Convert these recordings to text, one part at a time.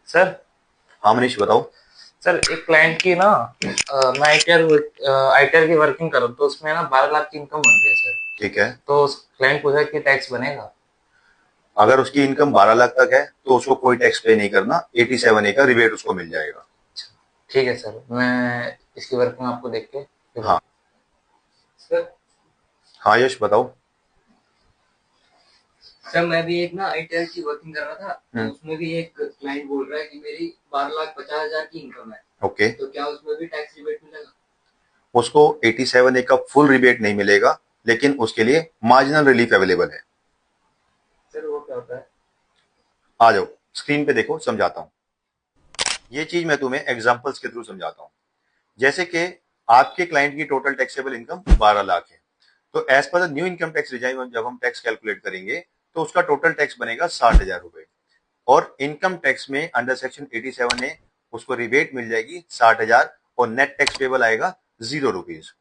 Sir. हाँ मनीष बताओ। Sir एक क्लाइंट की ना मैं आईटीआर की वर्किंग कर रहा हूँ, तो उसमें ना 12 लाख की इनकम बन रही है सर। ठीक है। तो क्लाइंट पूछा कि टैक्स बनेगा? अगर उसकी इनकम 12 लाख तक है तो उसको कोई टैक्स पे नहीं करना, 87A का रिबेट उसको मिल जाएगा। ठीक है सर, मैं इसकी वर्किंग आपको देख के फिर हाँ। सर। हाँ यश बताओ। सर मैं भी एक ना आईटीआर की वर्किंग कर रहा था, तो हम्म। उसमें भी एक क्लाइंट बोल रहा है कि मेरी 12,50,000 की इनकम है। ओके। तो क्या उसमें भी टैक्स रिबेट मिलेगा? उसको 87A का फुल रिबेट नहीं मिलेगा, लेकिन उसके लिए मार्जिनल रिलीफ अवेलेबल है। सर वो क्या होता है? आ जाओ, स्क्रीन पे देखो, समझाता हूँ। ये चीज मैं तुम्हें एग्जांपल्स के थ्रू समझाता हूँ। जैसे कि आपके क्लाइंट की टोटल टैक्सेबल इनकम 12 लाख है, तो as per the new income tax regime जब हम टैक्स कैलकुलेट करेंगे तो उसका टोटल टैक्स बनेगा 60,000 रुपए। और इनकम टैक्स में अंडर सेक्शन 87 है, उसको रिबेट मिल जाएगी 60,000 और नेट टैक्स पेबल आएगा ₹0।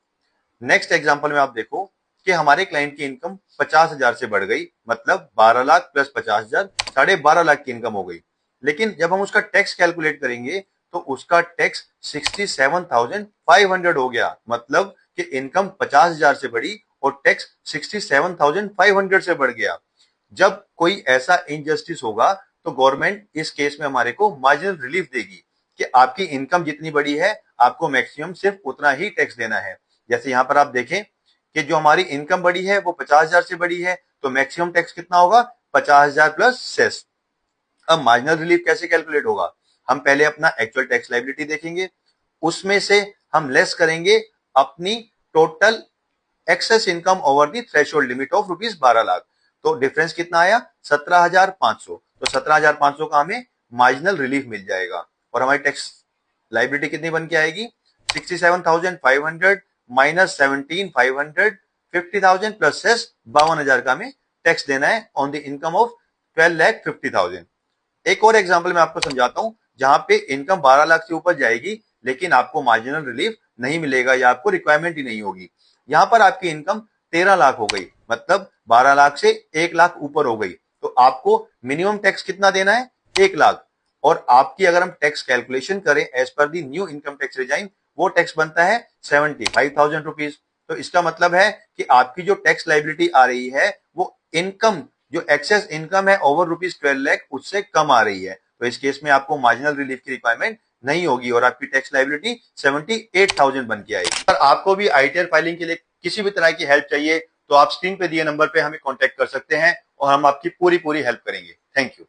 नेक्स्ट एग्जांपल में आप देखो कि हमारे क्लाइंट की इनकम 50,000 से बढ़ गई, मतलब 12 लाख प्लस 50,000 12.5 लाख की इनकम हो गई। लेकिन जब हम उसका टैक्स कैलकुलेट करेंगे तो उसका टैक्स 67,500 हो गया, मतलब कि इनकम 50,000 से बढ़ी और टैक्स 67,500 से बढ़ गया। जब कोई ऐसा इनजस्टिस होगा तो गवर्नमेंट इस केस में हमारे को मार्जिनल रिलीफ देगी कि आपकी इनकम जितनी बड़ी है आपको मैक्सिमम सिर्फ उतना ही टैक्स देना है। जैसे यहां पर आप देखें कि जो हमारी इनकम बड़ी है वो 50,000 से बड़ी है, तो मैक्सिमम टैक्स कितना होगा? 50,000 प्लस सेस। अब मार्जिनल रिलीफ कैसे कैलकुलेट होगा? हम पहले अपना एक्चुअल टैक्स लाइबिलिटी देखेंगे, उसमें से हम लेस करेंगे अपनी total excess income over the threshold limit of ₹12 lakh. तो डिफरेंस कितना आया? 17,500। तो 17,500 का हमें मार्जिनल रिलीफ मिल जाएगा और हमारी टैक्स लाइबिलिटी कितनी बन के आएगी? 67,500 माइनस 17,500, 50,000 प्लस सेस 52,000 का हमें टैक्स देना है ऑन द इनकम ऑफ 12,50,000। एक और एग्जांपल मैं आपको समझाता हूं जहां पे इनकम 12 लाख से ऊपर जाएगी लेकिन आपको मार्जिनल रिलीफ नहीं मिलेगा या आपको रिक्वायरमेंट ही नहीं होगी। यहां पर आपकी इनकम 13 लाख हो गई, मतलब 12 लाख से 1 लाख ऊपर हो गई, तो आपको मिनिमम टैक्स कितना देना है? 1 लाख। और आपकी अगर हम टैक्स कैलकुलेशन करें as per the new income tax regime, वो टैक्स बनता है 75,000 रुपीज। तो इसका मतलब है कि आपकी जो टैक्स लाइबिलिटी आ रही है वो इनकम, जो एक्सेस इनकम है ओवर ₹12 लाख उससे कम आ रही है। तो इस केस में आपको मार्जिनल रिलीफ की रिक्वायरमेंट नहीं होगी और आपकी टैक्स लाइबिलिटी 78,000 बन के आएगी। अगर आपको भी आईटीआर फाइलिंग के लिए किसी भी तरह की हेल्प चाहिए तो आप स्क्रीन पे दिए नंबर पे हमें कांटेक्ट कर सकते हैं और हम आपकी पूरी पूरी हेल्प करेंगे। Thank you.